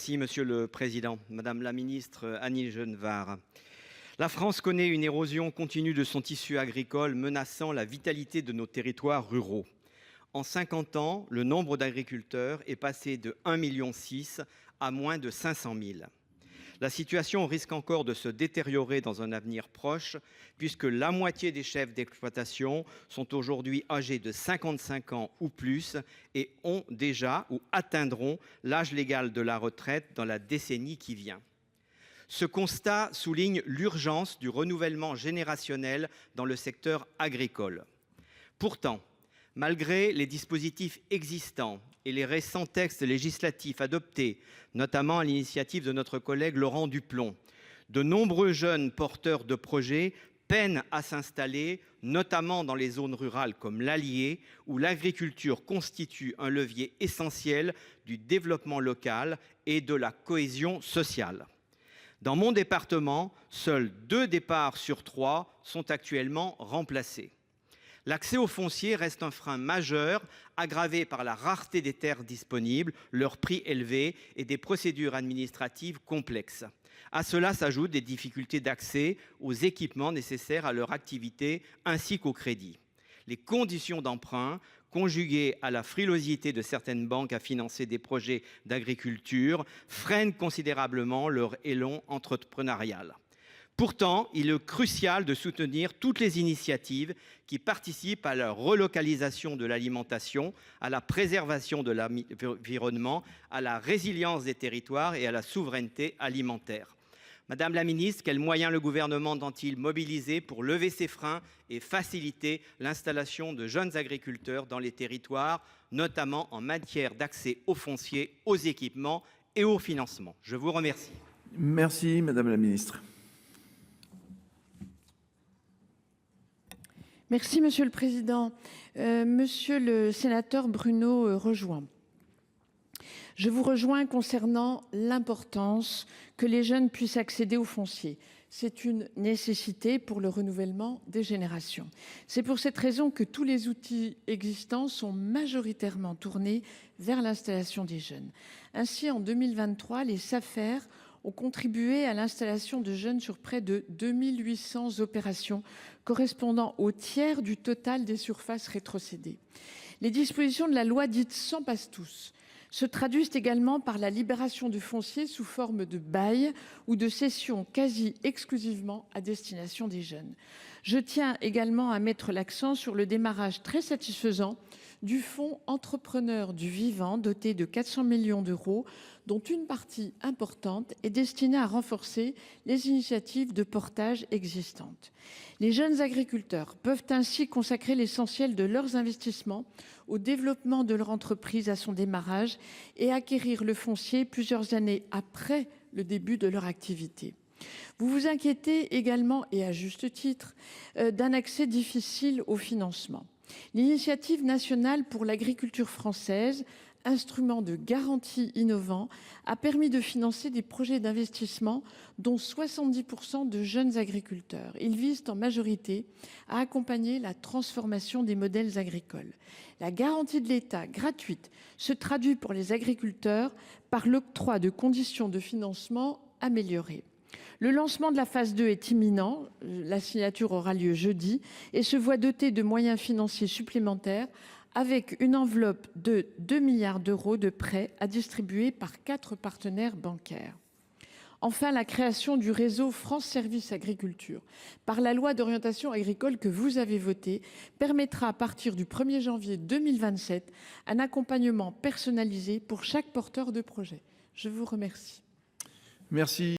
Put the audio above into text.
Merci, Monsieur le Président. Madame la ministre Annie Genevard, la France connaît une érosion continue de son tissu agricole, menaçant la vitalité de nos territoires ruraux. En 50 ans, le nombre d'agriculteurs est passé de 1,6 million à moins de 500 000. La situation risque encore de se détériorer dans un avenir proche, puisque la moitié des chefs d'exploitation sont aujourd'hui âgés de 55 ans ou plus et ont déjà ou atteindront l'âge légal de la retraite dans la décennie qui vient. Ce constat souligne l'urgence du renouvellement générationnel dans le secteur agricole. Pourtant, malgré les dispositifs existants et les récents textes législatifs adoptés, notamment à l'initiative de notre collègue Laurent Duplomb, de nombreux jeunes porteurs de projets peinent à s'installer, notamment dans les zones rurales comme l'Allier, où l'agriculture constitue un levier essentiel du développement local et de la cohésion sociale. Dans mon département, seuls 2 départs sur 3 sont actuellement remplacés. L'accès au foncier reste un frein majeur, aggravé par la rareté des terres disponibles, leur prix élevé et des procédures administratives complexes. À cela s'ajoutent des difficultés d'accès aux équipements nécessaires à leur activité ainsi qu'au crédit. Les conditions d'emprunt, conjuguées à la frilosité de certaines banques à financer des projets d'agriculture, freinent considérablement leur élan entrepreneurial. Pourtant, il est crucial de soutenir toutes les initiatives qui participent à la relocalisation de l'alimentation, à la préservation de l'environnement, à la résilience des territoires et à la souveraineté alimentaire. Madame la ministre, quels moyens le gouvernement entend-il mobiliser pour lever ces freins et faciliter l'installation de jeunes agriculteurs dans les territoires, notamment en matière d'accès au foncier, aux équipements et au financement? Je vous remercie. Merci, Madame la ministre. Merci, Monsieur le Président. Monsieur le sénateur Bruno Rojouan, je vous rejoins concernant l'importance que les jeunes puissent accéder au foncier. C'est une nécessité pour le renouvellement des générations. C'est pour cette raison que tous les outils existants sont majoritairement tournés vers l'installation des jeunes. Ainsi, en 2023, les Safer ont contribué à l'installation de jeunes sur près de 2800 opérations, correspondant au tiers du total des surfaces rétrocédées. Les dispositions de la loi dite sans passe-tous se traduisent également par la libération du foncier sous forme de bail ou de cession quasi exclusivement à destination des jeunes. Je tiens également à mettre l'accent sur le démarrage très satisfaisant du fonds Entrepreneurs du Vivant, doté de 400 millions d'euros, dont une partie importante est destinée à renforcer les initiatives de portage existantes. Les jeunes agriculteurs peuvent ainsi consacrer l'essentiel de leurs investissements au développement de leur entreprise à son démarrage et acquérir le foncier plusieurs années après le début de leur activité. Vous vous inquiétez également, et à juste titre, d'un accès difficile au financement. L'initiative nationale pour l'agriculture française, instrument de garantie innovant, a permis de financer des projets d'investissement dont 70% de jeunes agriculteurs. Ils visent en majorité à accompagner la transformation des modèles agricoles. La garantie de l'État gratuite se traduit pour les agriculteurs par l'octroi de conditions de financement améliorées. Le lancement de la phase 2 est imminent, la signature aura lieu jeudi et se voit doté de moyens financiers supplémentaires avec une enveloppe de 2 milliards d'euros de prêts à distribuer par 4 partenaires bancaires. Enfin, la création du réseau France Services Agriculture par la loi d'orientation agricole que vous avez votée permettra à partir du 1er janvier 2027 un accompagnement personnalisé pour chaque porteur de projet. Je vous remercie. Merci.